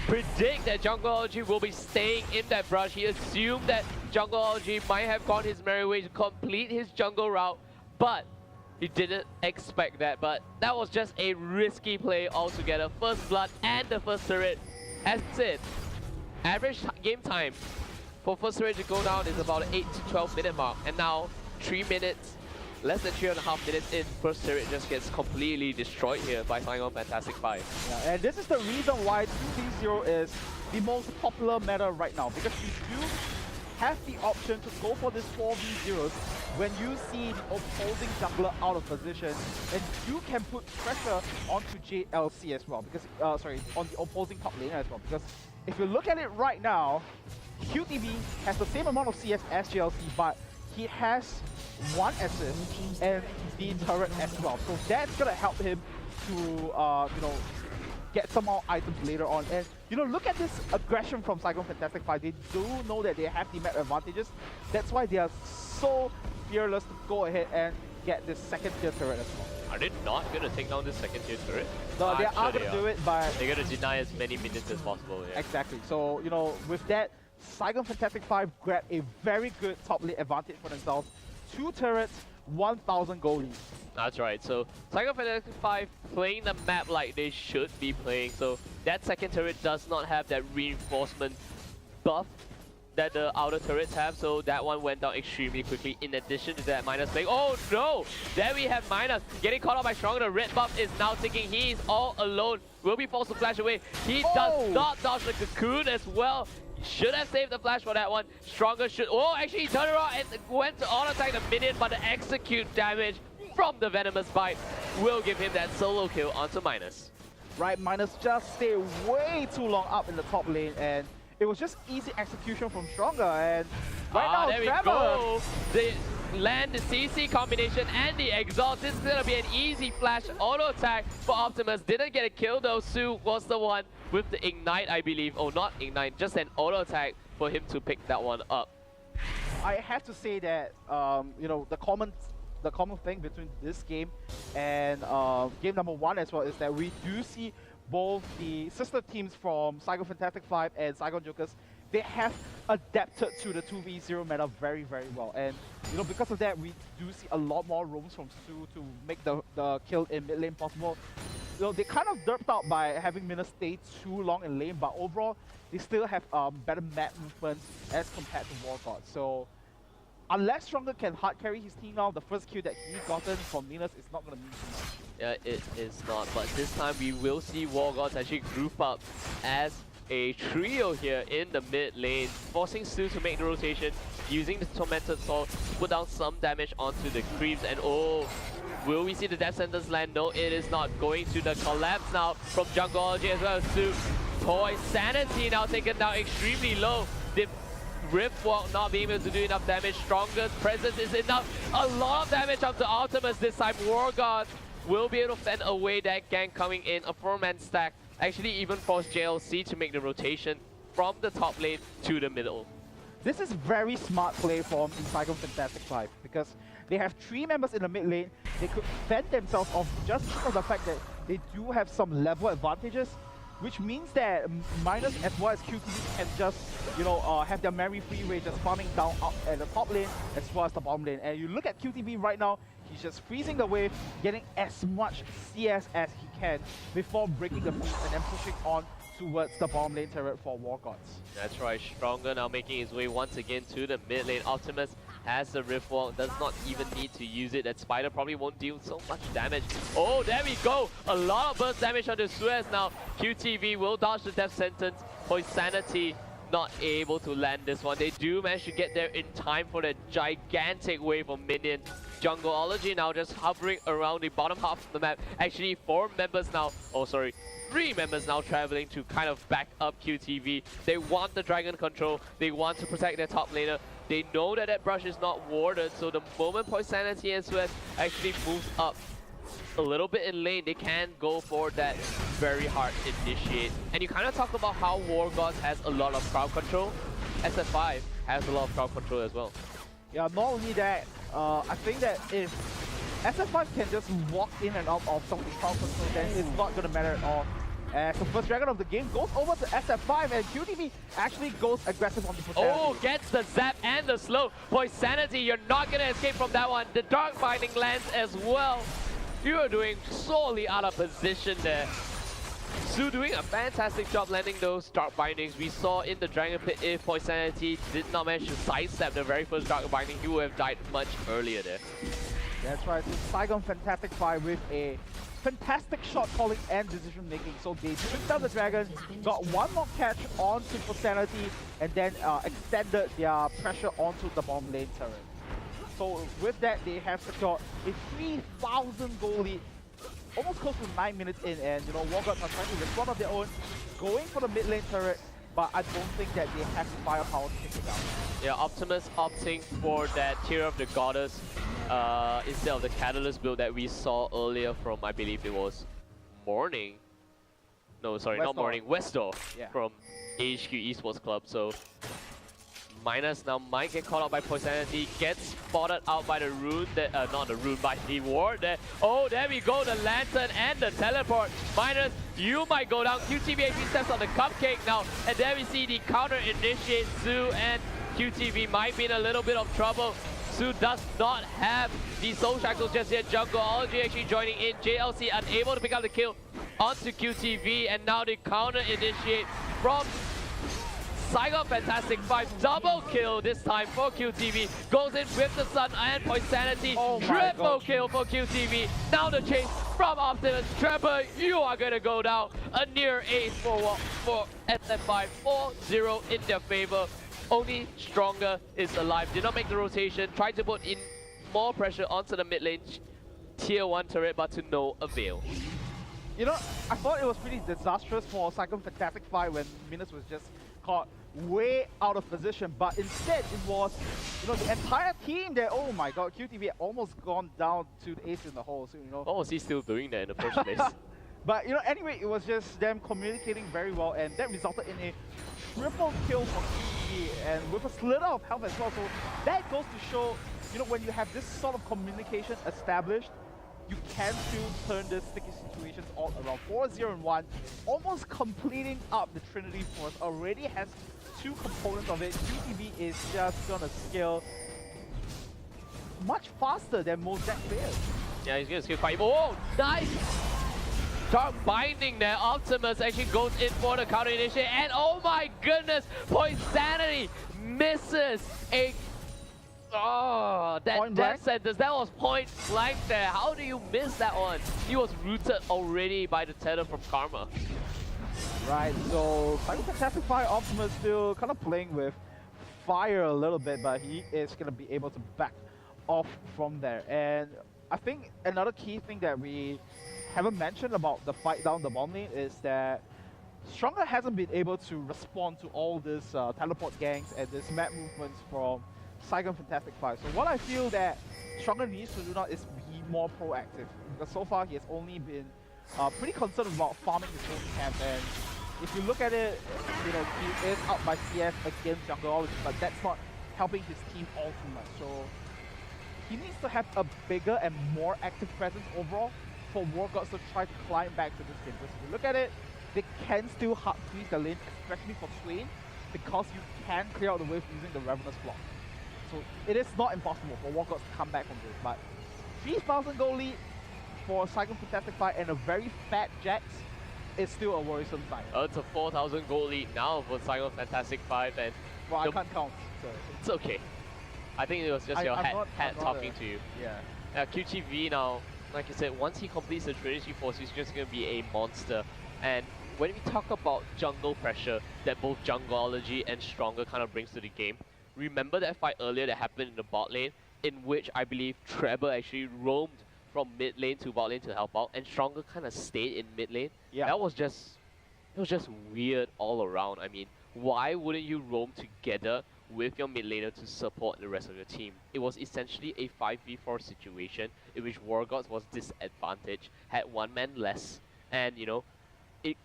predict that Jungleology will be staying in that brush. He assumed that Jungleology might have gone his merry way to complete his jungle route, but he didn't expect that. But that was just a risky play altogether. First blood and the first turret. As it, average game time for first turret to go down is about an 8 to 12 minute mark. And now 3 minutes, less than 3.5 minutes in, first turret just gets completely destroyed here by Saigon Fantastic 5. Yeah, and this is the reason why 2v0 is the most popular meta right now, because you do have the option to go for this 4v0s when you see the opposing jungler out of position, and you can put pressure onto JLC as well, because on the opposing top laner as well, because if you look at it right now, QTV has the same amount of CS as JLC, but he has 1 assist and the turret as well. So that's gonna help him to you know, get some more items later on. And you know, look at this aggression from Saigon Fantastic 5. They do know that they have the map advantages. That's why they are so fearless to go ahead and get this second tier turret as well. Are they not going to take down this second tier turret? No, they are going to do it, but they're going to deny as many minions as possible. Yeah. Exactly. So, you know, with that, Saigon Fantastic 5 grabbed a very good top lane advantage for themselves. 2 turrets, 1,000 gold lead. That's right. So Saigon Fantastic 5 playing the map like they should be playing. So that second turret does not have that reinforcement buff that the outer turrets have, so that one went down extremely quickly. In addition to that, Minus playing. Oh no! There we have Minus getting caught out by Stronger. The red buff is now thinking he's all alone. Will be forced to flash away. He does not dodge the cocoon as well. Should have saved the flash for that one. Stronger should. Oh, actually, he turned around and went to auto attack the minion, but the execute damage from the Venomous Bite will give him that solo kill onto Minus. Right, Minus just stayed way too long up in the top lane, and it was just easy execution from Stronger. And right now, there we go. The land, the CC combination, and the exhaust. This is going to be an easy flash auto attack for Optimus. Didn't get a kill though. Su was the one with the ignite, I believe. Oh, not ignite, just an auto attack for him to pick that one up. I have to say that you know, the common thing between this game and game number 1 as well is that we do see both the sister teams from Saigon Fantastic 5 and Saigon Jokers. They have adapted to the 2v0 meta very, very well. And you know, because of that, we do see a lot more rooms from Su to make the kill in mid lane possible. You know, they kind of derped out by having Mina stay too long in lane, but overall, they still have better map movement as compared to Wargods. So unless Stronger can hard carry his team now, the first kill that he's gotten from Minas is not going to mean too much. Yeah, it is not, but this time we will see Wargods actually group up as a trio here in the mid lane, forcing Su to make the rotation, using the Tormented Sword to put down some damage onto the creeps. And oh, will we see the death sentence land? No, it is not. Going to the collapse now from Jungleology as well as Su. Toy Sanity now taken down extremely low. The Riftwalk not being able to do enough damage. Stronger's presence is enough. A lot of damage onto Optimus this time. Wargods will be able to fend away that gank coming in. A 4-man stack. Actually even forced JLC to make the rotation from the top lane to the middle. This is very smart play from Saigon Fantastic 5 because they have 3 members in the mid lane. They could fend themselves off just because of the fact that they do have some level advantages, which means that Minus as well as QTV can just, you know, have their merry freeway just farming down up at the top lane as well as the bottom lane. And you look at QTV right now, he's just freezing the wave, getting as much CS as he can before breaking the freeze and then pushing on towards the bottom lane turret for Wargods. That's right, Stronger now making his way once again to the mid lane. Optimus has the Riftwalk, does not even need to use it. That Spider probably won't deal so much damage. Oh, there we go! A lot of burst damage on the Suez now. QTV will dodge the death sentence. Poisanity not able to land this one. They do manage to get there in time for that gigantic wave of minion. Jungleology now just hovering around the bottom half of the map. Actually, 4 members now, oh sorry, 3 members now traveling to kind of back up QTV. They want the dragon control. They want to protect their top laner. They know that that brush is not warded, so the moment Poisanity and Sweat actually moves up a little bit in lane, they can go for that very hard initiate. And you kind of talk about how Wargods has a lot of crowd control. SF5 has a lot of crowd control as well. Yeah, not only that, I think that if SF5 can just walk in and out of some of the crowd control, then it's not going to matter at all. As the first dragon of the game goes over to SF5, and QTV actually goes aggressive on the Poisanity. Oh, gets the zap and the slow. Poisanity, you're not going to escape from that one. The Dark Binding lands as well. You are doing sorely out of position there. Su doing a fantastic job landing those Dark Bindings. We saw in the Dragon Pit, if Poisanity did not manage to sidestep the very first Dark Binding, he would have died much earlier there. That's right, so Saigon Fantastic 5 with a fantastic shot calling and decision making. So they took down the dragon, got one more catch onto Poisanity, and then extended their pressure onto the bottom lane turret. So with that, they have secured a 3,000 goal lead, almost close to 9 minutes in, and you know, Wargods are trying to respond of their own, going for the mid lane turret, but I don't think that they have the firepower to take it down. Yeah, Optimus opting for that Tear of the Goddess instead of the Catalyst build that we saw earlier from, I believe it was Morning. No, sorry, not Morning, Westdoor from HQ Esports Club. So Minus now might get caught out by Poisanity, gets spotted out by the rune, that, not the rune, by the ward there. Oh, there we go, the lantern and the teleport. Minus, you might go down. QTV AP steps on the cupcake now, and there we see the counter initiate. Su and QTV might be in a little bit of trouble. Su does not have the soul shackles just yet. Jungleology actually joining in. JLC unable to pick up the kill onto QTV, and now the counter initiate from Saigon Fantastic 5, double kill this time for QTV. Goes in with the Sun and Poisanity. Triple kill for QTV. Now the chase from Optimus. Trevor, you are going to go down. A near ace for SF5. 4-0 in their favor. Only Stronger is alive. Did not make the rotation. Tried to put in more pressure onto the mid lane tier 1 turret, but to no avail. You know, I thought it was pretty disastrous for Saigon Fantastic 5 when Minus was just caught way out of position, but instead it was, you know, the entire team there. Oh my god, QTV almost gone down to the ace in the hole, so you know. What was he still doing there in the first place? But you know, anyway, it was just them communicating very well, and that resulted in a triple kill for QTV, and with a slither of health as well. So that goes to show, you know, when you have this sort of communication established, you can still turn the sticky situations all around. 4-0-1, almost completing up the Trinity Force. Already has 2 components of it. QTV is just gonna scale much faster than most deck players. Yeah, he's gonna scale quite. Oh, nice! Dark Binding there. Optimus actually goes in for the counter initiate, and oh my goodness, Poisanity misses a. Oh, that death sentence, that was point blank there. How do you miss that one? He was rooted already by the tether from Karma. Right, so Saigon Fantastic 5 Optimus still kind of playing with fire a little bit, but he is going to be able to back off from there. And I think another key thing that we haven't mentioned about the fight down the bomb lane is that Stronger hasn't been able to respond to all these teleport gangs and these map movements from Saigon Fantastic 5. So what I feel that Stronger needs to do now is be more proactive, because so far he has only been pretty concerned about farming his own camp, and if you look at it, you know, he is out by CS against Jungleology, but that's not helping his team all too much. So he needs to have a bigger and more active presence overall for Wargods to try to climb back to this game. Because if you look at it, they can still hard freeze the lane, especially for Swain, because you can clear out the wave using the Ravenous Block. So it is not impossible for Wargods to come back from this, but 3,000 goal lead for Saigon Fantastic 5 and a very fat Jax is still a worrisome sign. It's a 4,000 goal lead now for Saigon Fantastic 5, and well, I can't count, so it's okay. I think it was just your hat talking to you. Yeah. QTV now, like you said, once he completes the Trinity Force, he's just going to be a monster. And when we talk about jungle pressure that both Jungleology and Stronger kind of brings to the game, remember that fight earlier that happened in the bot lane, in which I believe Trevor actually roamed from mid lane to bot lane to help out, and Stronger kind of stayed in mid lane. Yeah. That was just, it was just weird all around. I mean, why wouldn't you roam together with your mid laner to support the rest of your team? It was essentially a 5v4 situation in which Wargods was disadvantaged, had one man less, and you know, it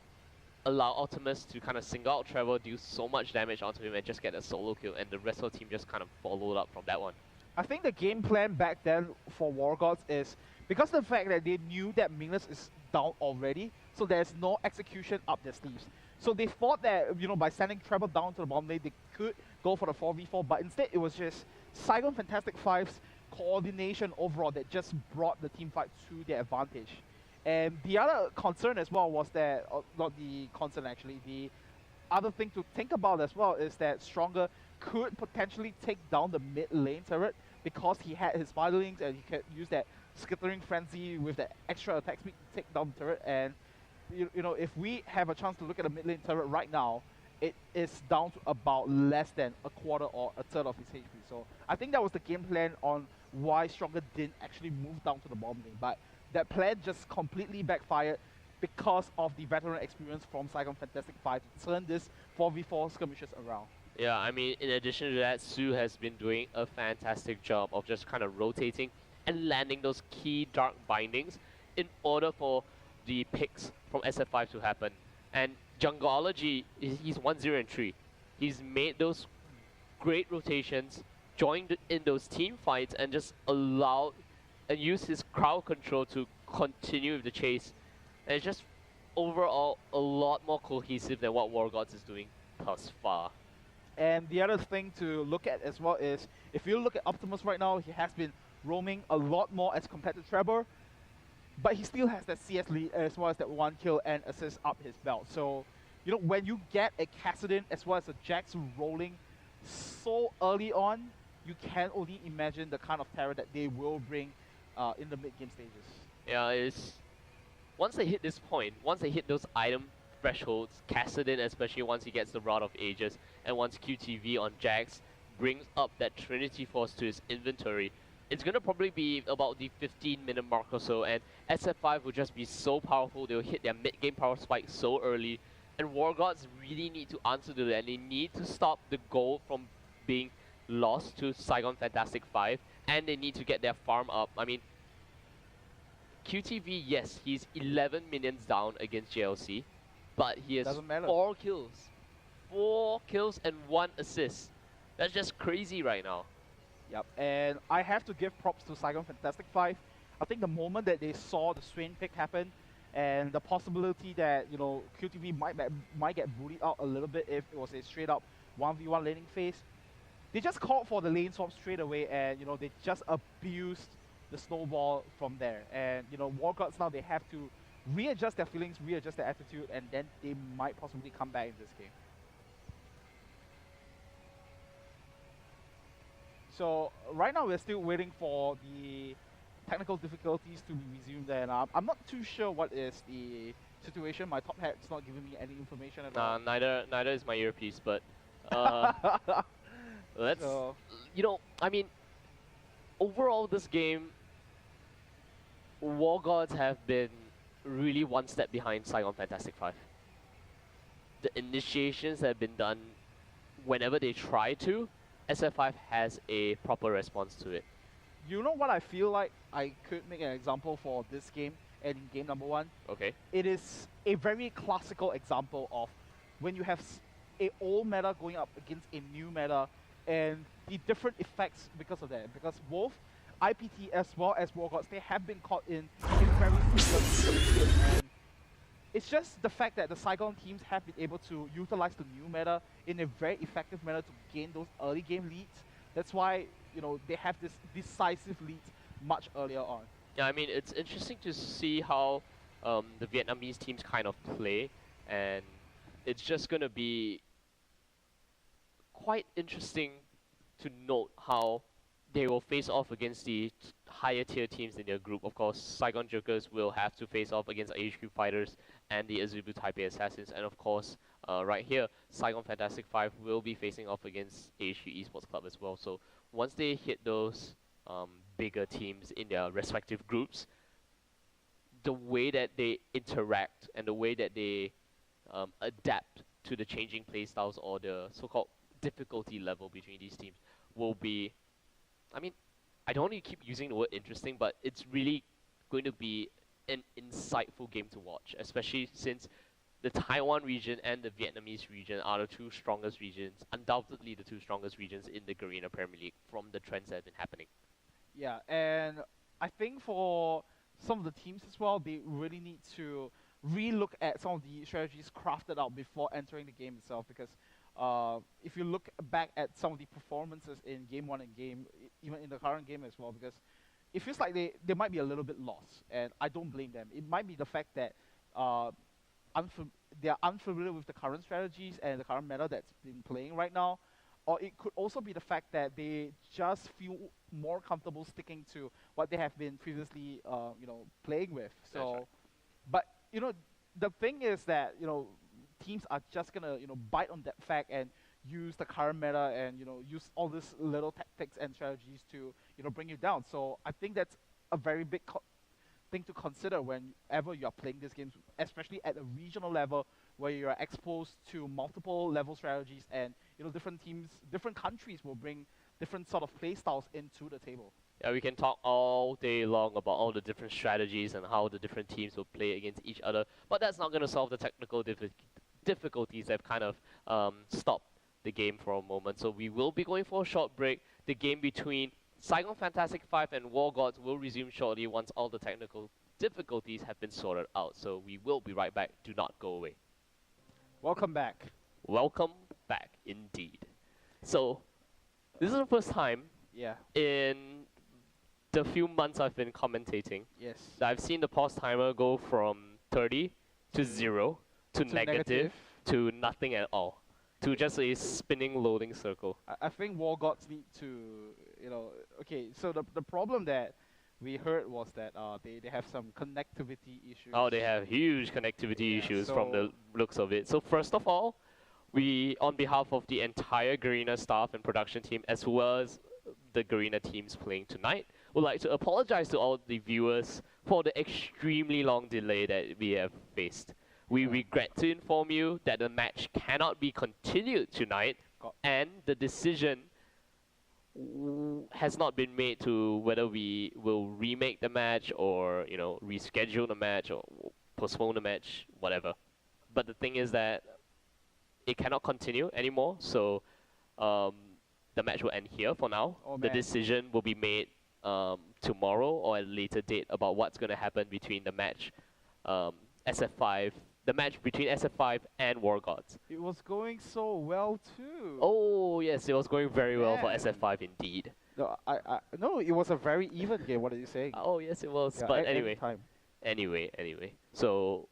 allowed Optimus to kind of single out Trevor, do so much damage onto him and just get a solo kill, and the rest of the team just kind of followed up from that one. I think the game plan back then for Wargods is because of the fact that they knew that Mingus is down already, so there's no execution up their sleeves. So they thought that, you know, by sending Trevor down to the bottom lane, they could go for the 4v4, but instead it was just Saigon Fantastic Five's coordination overall that just brought the team fight to their advantage. And the other concern as well was that, not the concern actually, the other thing to think about as well is that Stronger could potentially take down the mid lane turret because he had his firelings and he could use that skittering frenzy with the extra attack speed to take down the turret. And you know, if we have a chance to look at the mid lane turret right now, it is down to about less than a quarter or a third of his HP. So I think that was the game plan on why Stronger didn't actually move down to the bottom lane. But that plan just completely backfired because of the veteran experience from Saigon Fantastic 5 to turn this 4v4 skirmishes around. Yeah, I mean, in addition to that, Su has been doing a fantastic job of just kind of rotating and landing those key dark bindings in order for the picks from SF5 to happen. And Jungleology, he's 1-0-3. He's made those great rotations, joined in those team fights, and just allowed and used his crowd control to continue with the chase. And it's just overall a lot more cohesive than what Wargods is doing thus far. And the other thing to look at as well is, if you look at Optimus right now, he has been roaming a lot more as compared to Trevor, but he still has that CS lead as well as that 1 kill and assist up his belt. So, you know, when you get a Kassadin as well as a Jax rolling so early on, you can only imagine the kind of terror that they will bring in the mid-game stages. Yeah, it's once they hit this point, once they hit those item thresholds, Kassadin, especially once he gets the Rod of Ages, and once QTV on Jax brings up that Trinity Force to his inventory, it's gonna probably be about the 15-minute mark or so, and SF5 will just be so powerful, they'll hit their mid-game power spike so early, and Wargods really need to answer to that, and they need to stop the gold from being lost to Saigon Fantastic 5, and they need to get their farm up. I mean, QTV, yes, he's 11 minions down against JLC, but he has 4 kills. 4 kills and 1 assist. That's just crazy right now. Yep, and I have to give props to Saigon Fantastic 5. I think the moment that they saw the Swain pick happen, and the possibility that, you know, QTV might get bullied out a little bit if it was a straight up 1v1 laning phase, they just called for the lane swap straight away, and you know, they just abused the snowball from there. And you know, Wargods now, they have to readjust their feelings, readjust their attitude, and then they might possibly come back in this game. So right now we're still waiting for the technical difficulties to be resumed, and I'm not too sure what is the situation. My top hat's not giving me any information at all. Neither is my earpiece, but let's, you know, I mean, overall this game, Wargods have been really one step behind Saigon Fantastic 5. The initiations that have been done whenever they try to, SF5 has a proper response to it. You know what I feel like I could make an example for this game and in game number 1? Okay. It is a very classical example of when you have a old meta going up against a new meta and the different effects because of that. Because both IPT as well as Wargods, they have been caught in very frequent. And it's just the fact that the Saigon teams have been able to utilize the new meta in a very effective manner to gain those early game leads. That's why, you know, they have this decisive lead much earlier on. Yeah, I mean, it's interesting to see how the Vietnamese teams kind of play, and it's just going to be quite interesting to note how they will face off against the higher tier teams in their group. Of course, Saigon Jokers will have to face off against AHQ Fighters and the Azubu Taipei Assassins. And of course, right here, Saigon Fantastic 5 will be facing off against AHQ Esports Club as well. So once they hit those bigger teams in their respective groups, the way that they interact and the way that they adapt to the changing playstyles or the so-called difficulty level between these teams will be, I mean, I don't want to keep using the word interesting, but it's really going to be an insightful game to watch, especially since the Taiwan region and the Vietnamese region are the two strongest regions, undoubtedly the two strongest regions in the Garena Premier League from the trends that have been happening. Yeah, and I think for some of the teams as well, they really need to re-look at some of the strategies crafted out before entering the game itself, because if you look back at some of the performances in Game 1 and even in the current game as well, because it feels like they might be a little bit lost, and I don't blame them. It might be the fact that they are unfamiliar with the current strategies and the current meta that's been playing right now, or it could also be the fact that they just feel more comfortable sticking to what they have been previously, playing with. So, right. But the thing is that teams are just gonna bite on that fact and use the current meta and use all these little tactics and strategies to bring you down. So I think that's a very big thing to consider whenever you are playing these games, especially at a regional level where you are exposed to multiple level strategies, and different teams, different countries will bring different sort of play styles into the table. Yeah, we can talk all day long about all the different strategies and how the different teams will play against each other, but that's not going to solve the technical difficulties that have kind of stopped the game for a moment. So we will be going for a short break. The game between Saigon Fantastic 5 and Wargods will resume shortly once all the technical difficulties have been sorted out. So we will be right back. Do not go away. Welcome back. Welcome back, indeed. So this is the first time in the few months I've been commentating that I've seen the pause timer go from 30 to 0 to negative to nothing at all, to just a spinning loading circle. I think Wargods need to, okay, so the problem that we heard was that they have some connectivity issues. Oh, they have huge connectivity issues from the looks of it. So first of all, we, on behalf of the entire Garena staff and production team, as well as the Garena teams playing tonight, would like to apologize to all the viewers for the extremely long delay that we have faced. We regret to inform you that the match cannot be continued tonight, and the decision has not been made to whether we will remake the match or reschedule the match or postpone the match, whatever. But the thing is that it cannot continue anymore, so the match will end here for now. The decision will be made tomorrow or at a later date about what's going to happen between the match SF5. The match between SF5 and Wargods. It was going so well too. Oh yes, it was going very well for SF5 indeed. No, no, it was a very even game. What are you saying? Oh yes, it was. Yeah, but anyway, so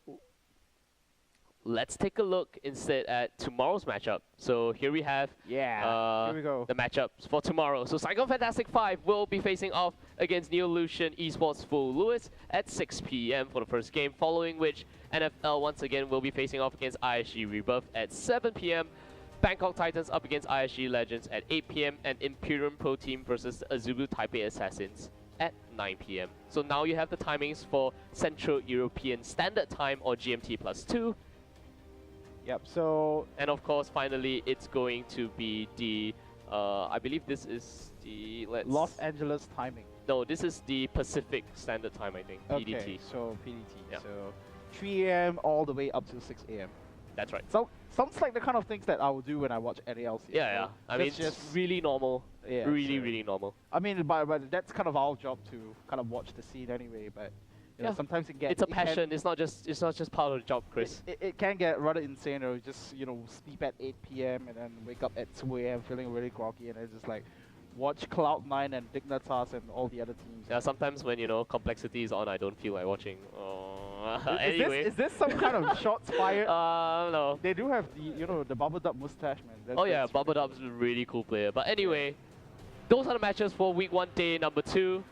let's take a look instead at tomorrow's matchup. So here we have here we go. The matchups for tomorrow. So Saigon Fantastic 5 will be facing off against Neolution Esports Full Lewis at 6 p.m. for the first game, following which NFL once again will be facing off against ISG Rebirth at 7 p.m. Bangkok Titans up against ISG Legends at 8 p.m. and Imperium Pro Team versus Azubu Taipei Assassins at 9 p.m. So now you have the timings for Central European Standard Time, or GMT +2. Yep, so... And of course, finally, it's going to be the... I believe this is the... Los Angeles timing. No, this is the Pacific Standard Time, I think. Okay, PDT. so PDT. Yeah. So 3 a.m. all the way up to 6 a.m. That's right. So sounds like the kind of things that I would do when I watch NALC. Yeah, so I mean, it's really normal. Yeah, really normal. I mean, but that's kind of our job to kind of watch the scene anyway. But you know, sometimes it gets... It's a passion. It's not just part of the job, Chris. It can get rather insane, or just sleep at 8 p.m. and then wake up at 2 a.m. feeling really groggy, and then just like watch Cloud9 and Dignitas and all the other teams. Yeah, sometimes when complexity is on, I don't feel like watching. Anyway, is this some kind of shots fired? No. They do have the the Bubble Dub mustache, man. Oh yeah, Bubble Dub's a really cool player. But anyway, those are the matches for week 1, day number 2.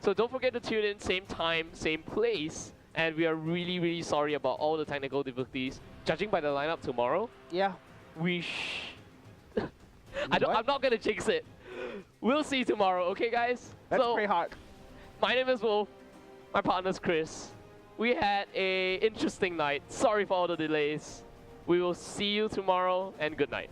So don't forget to tune in, same time, same place. And we are really, really sorry about all the technical difficulties. Judging by the lineup tomorrow, Yeah. I'm not gonna jinx it. We'll see tomorrow, okay guys? Let's pray hard. My name is Wolf. My partner's Chris. We had a interesting night. Sorry for all the delays. We will see you tomorrow and good night.